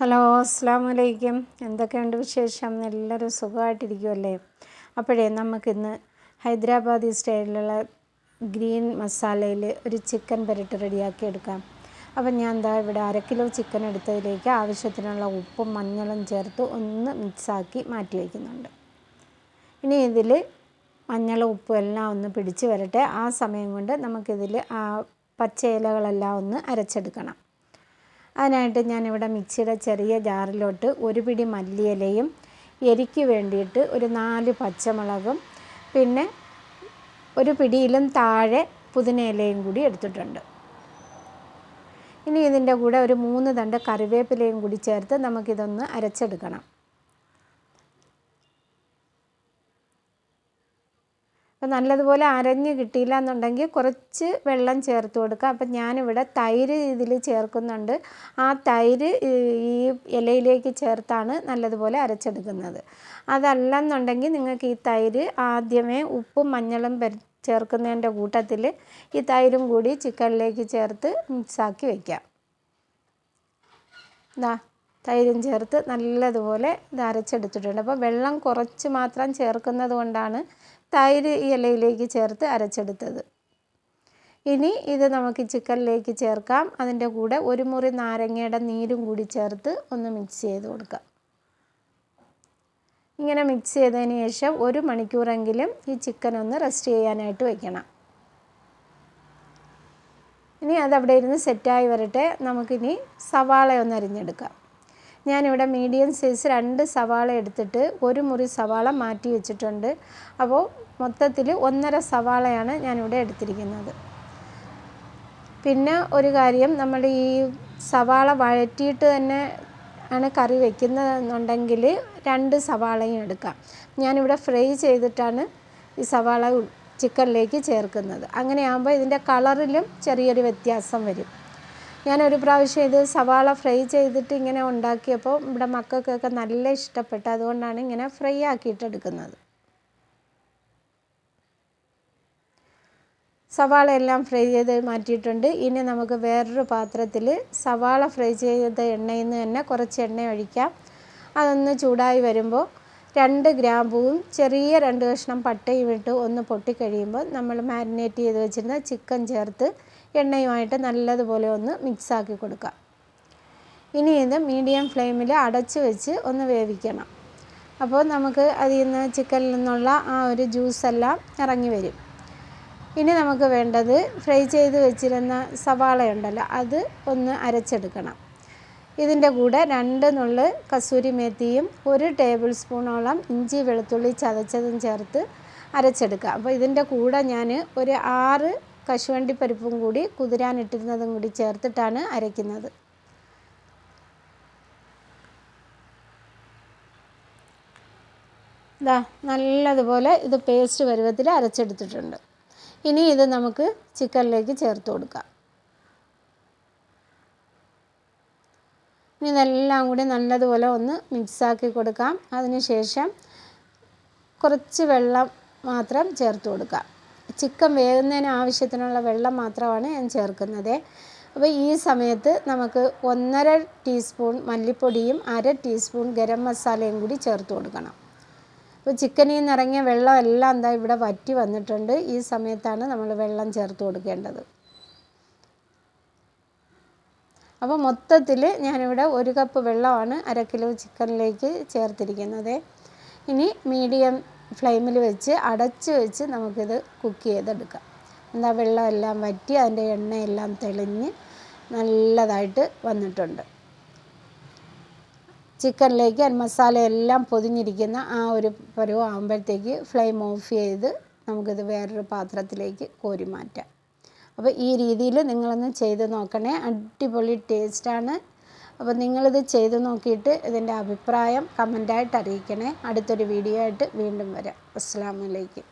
Hello, അസ്സലാമലൈക്കും. എന്തൊക്കെയുണ്ട് വിശേഷം? എല്ലാവരും സുഖമായിട്ടിരിക്കുമല്ലേ? അപ്പോഴേ നമുക്കിന്ന് ഹൈദരാബാദി സ്റ്റൈലിലുള്ള ഗ്രീൻ മസാലയിൽ ഒരു ചിക്കൻ പുരട്ട് റെഡിയാക്കി എടുക്കാം. അപ്പം ഞാൻ ഇവിടെ 1/2 കിലോ ചിക്കൻ എടുത്തതിലേക്ക് ആവശ്യത്തിനുള്ള ഉപ്പും മഞ്ഞളും ചേർത്ത് ഒന്ന് മിക്സാക്കി മാറ്റി വയ്ക്കുന്നുണ്ട്. ഇനി ഇതിൽ മഞ്ഞളും ഉപ്പും എല്ലാം ഒന്ന് പിടിച്ച് വരട്ടെ. ആ സമയം കൊണ്ട് നമുക്കിതിൽ പച്ച ഇലകളെല്ലാം ഒന്ന് അരച്ചെടുക്കണം. അതിനായിട്ട് ഞാനിവിടെ മിക്സിയുടെ ചെറിയ ജാറിലോട്ട് ഒരു പിടി മല്ലിയിലയും എരിക്ക് വേണ്ടിയിട്ട് ഒരു 4 പച്ചമുളകും പിന്നെ ഒരു പിടിയിലും താഴെ പുതിനയിലയും കൂടി എടുത്തിട്ടുണ്ട്. ഇനി ഇതിൻ്റെ കൂടെ ഒരു 3 തണ്ട് കറിവേപ്പിലയും കൂടി ചേർത്ത് നമുക്കിതൊന്ന് അരച്ചെടുക്കണം. അപ്പോൾ നല്ലതുപോലെ അരഞ്ഞ് കിട്ടിയില്ല എന്നുണ്ടെങ്കിൽ കുറച്ച് വെള്ളം ചേർത്ത് കൊടുക്കുക. അപ്പം ഞാനിവിടെ തൈര് ഇതിൽ ചേർക്കുന്നുണ്ട്. ആ തൈര് ഈ ഇലയിലേക്ക് ചേർത്താണ് നല്ലതുപോലെ അരച്ചെടുക്കുന്നത്. അതല്ലെന്നുണ്ടെങ്കിൽ നിങ്ങൾക്ക് ഈ തൈര് ആദ്യമേ ഉപ്പും മഞ്ഞളും ചേർക്കുന്നതിൻ്റെ കൂട്ടത്തിൽ ഈ തൈരും കൂടി ചിക്കനിലേക്ക് ചേർത്ത് മിക്സാക്കി വയ്ക്കാം. തൈരും ചേർത്ത് നല്ലതുപോലെ ഇത് അരച്ചെടുത്തിട്ടുണ്ട്. അപ്പോൾ വെള്ളം കുറച്ച് മാത്രം ചേർക്കുന്നത് കൊണ്ടാണ് തൈര് ഇലയിലേക്ക് ചേർത്ത് അരച്ചെടുത്തത്. ഇനി ഇത് നമുക്ക് ചിക്കനിലേക്ക് ചേർക്കാം. അതിൻ്റെ കൂടെ ഒരു മുറി നാരങ്ങയുടെ നീരും കൂടി ചേർത്ത് ഒന്ന് മിക്സ് ചെയ്ത് കൊടുക്കാം. ഇങ്ങനെ മിക്സ് ചെയ്തതിന് ശേഷം 1 മണിക്കൂറെങ്കിലും ഈ ചിക്കൻ ഒന്ന് റെസ്റ്റ് ചെയ്യാനായിട്ട് വയ്ക്കണം. ഇനി അതവിടെ ഇരുന്ന് സെറ്റായി വരട്ടെ. നമുക്കിനി സവാള ഒന്ന് അരിഞ്ഞെടുക്കാം. ഞാനിവിടെ മീഡിയം സൈസ് 2 സവാള എടുത്തിട്ട് 1 മുറി സവാള മാറ്റി വെച്ചിട്ടുണ്ട്. അപ്പോൾ മൊത്തത്തിൽ 1.5 സവാളയാണ് ഞാനിവിടെ എടുത്തിരിക്കുന്നത്. പിന്നെ ഒരു കാര്യം, നമ്മൾ ഈ സവാള വഴറ്റിയിട്ട് തന്നെ ആണ് കറി വയ്ക്കുന്നതെന്നുണ്ടെങ്കിൽ 2 സവാളയും എടുക്കാം. ഞാനിവിടെ ഫ്രൈ ചെയ്തിട്ടാണ് ഈ സവാള ചിക്കനിലേക്ക് ചേർക്കുന്നത്. അങ്ങനെയാകുമ്പോൾ ഇതിൻ്റെ കളറിലും ചെറിയൊരു വ്യത്യാസം വരും. ഞാനൊരു പ്രാവശ്യം ഇത് സവാള ഫ്രൈ ചെയ്തിട്ട് ഇങ്ങനെ ഉണ്ടാക്കിയപ്പോൾ ഇവിടെ മക്കൾക്കൊക്കെ നല്ല ഇഷ്ടപ്പെട്ടു. അതുകൊണ്ടാണ് ഇങ്ങനെ ഫ്രൈ ആക്കിയിട്ടെടുക്കുന്നത്. സവാള എല്ലാം ഫ്രൈ ചെയ്ത് മാറ്റിയിട്ടുണ്ട്. ഇനി നമുക്ക് വേറൊരു പാത്രത്തിൽ സവാള ഫ്രൈ ചെയ്ത എണ്ണയിൽ നിന്ന് തന്നെ കുറച്ച് എണ്ണ ഒഴിക്കാം. അതൊന്ന് ചൂടായി വരുമ്പോൾ 2 ഗ്രാമ്പൂവും ചെറിയ 2 കഷ്ണം പട്ടയും ഇട്ട് ഒന്ന് പൊട്ടിക്കഴിയുമ്പോൾ നമ്മൾ മാരിനേറ്റ് ചെയ്ത് വെച്ചിരുന്ന ചിക്കൻ ചേർത്ത് എണ്ണയുമായിട്ട് നല്ലതുപോലെ ഒന്ന് മിക്സാക്കി കൊടുക്കാം. ഇനി ഇത് മീഡിയം ഫ്ലെയിമിൽ അടച്ച് വെച്ച് ഒന്ന് വേവിക്കണം. അപ്പോൾ നമുക്ക് അതിൽ നിന്ന് ചിക്കനിൽ നിന്നുള്ള ആ ഒരു ജ്യൂസെല്ലാം ഇറങ്ങി വരും. ഇനി നമുക്ക് വേണ്ടത് ഫ്രൈ ചെയ്ത് വെച്ചിരുന്ന സവാളയുണ്ടല്ലോ, അത് ഒന്ന് അരച്ചെടുക്കണം. ഇതിൻ്റെ കൂടെ 2 നുള്ള് കസൂരി മേത്തിയും 1 ടേബിൾ സ്പൂണോളം ഇഞ്ചി വെളുത്തുള്ളി ചതച്ചതും ചേർത്ത് അരച്ചെടുക്കുക. അപ്പോൾ ഇതിൻ്റെ കൂടെ ഞാൻ ഒരു 6 കശുവണ്ടി പരിപ്പും കൂടി കുതിരാനിട്ടിരുന്നതും കൂടി ചേർത്തിട്ടാണ് അരയ്ക്കുന്നത്. നല്ലതുപോലെ ഇത് പേസ്റ്റ് പരുവത്തിൽ അരച്ചെടുത്തിട്ടുണ്ട്. ഇനി ഇത് നമുക്ക് ചിക്കനിലേക്ക് ചേർത്ത് കൊടുക്കാം. ഇനി ഇതെല്ലാം കൂടി നല്ലതുപോലെ ഒന്ന് മിക്സാക്കി കൊടുക്കാം. അതിനുശേഷം കുറച്ച് വെള്ളം മാത്രം ചേർത്ത് കൊടുക്കാം. ചിക്കൻ വേകുന്നതിന് ആവശ്യത്തിനുള്ള വെള്ളം മാത്രമാണ് ഞാൻ ചേർക്കുന്നത്. അപ്പോൾ ഈ സമയത്ത് നമുക്ക് 1.5 ടീസ്പൂൺ മല്ലിപ്പൊടിയും 1/2 ടീസ്പൂൺ ഗരം മസാലയും കൂടി ചേർത്ത് കൊടുക്കണം. അപ്പോൾ ചിക്കനിൽ നിന്ന് ഇറങ്ങിയ വെള്ളം എല്ലാം ഇവിടെ വറ്റി വന്നിട്ടുണ്ട്. ഈ സമയത്താണ് നമ്മൾ വെള്ളം ചേർത്ത് കൊടുക്കേണ്ടത്. അപ്പോൾ മൊത്തത്തിൽ ഞാനിവിടെ 1 കപ്പ് വെള്ളമാണ് 1/2 കിലോ ചിക്കനിലേക്ക് ചേർത്തിരിക്കുന്നത്. ഇനി മീഡിയം ഫ്ലെയിമിൽ വെച്ച് അടച്ച് വെച്ച് നമുക്കിത് കുക്ക് ചെയ്തെടുക്കാം. വെള്ളമെല്ലാം വറ്റി അതിൻ്റെ എണ്ണയെല്ലാം തെളിഞ്ഞ് നല്ലതായിട്ട് വന്നിട്ടുണ്ട്. ചിക്കനിലേക്ക് മസാലയെല്ലാം പൊതിഞ്ഞിരിക്കുന്ന ആ ഒരു പരുവം ആകുമ്പോഴത്തേക്ക് ഫ്ലെയിം ഓഫ് ചെയ്ത് നമുക്കിത് വേറൊരു പാത്രത്തിലേക്ക് കോരി മാറ്റാം. അപ്പോൾ ഈ രീതിയിൽ നിങ്ങളൊന്ന് ചെയ്ത് നോക്കണേ. അടിപൊളി ടേസ്റ്റാണ്. അപ്പോൾ നിങ്ങളിത് ചെയ്ത് നോക്കിയിട്ട് ഇതിൻ്റെ അഭിപ്രായം കമൻ്റായിട്ട് അറിയിക്കണേ. അടുത്തൊരു വീഡിയോ ആയിട്ട് വീണ്ടും വരാം. അസ്സലാമു അലൈക്കും.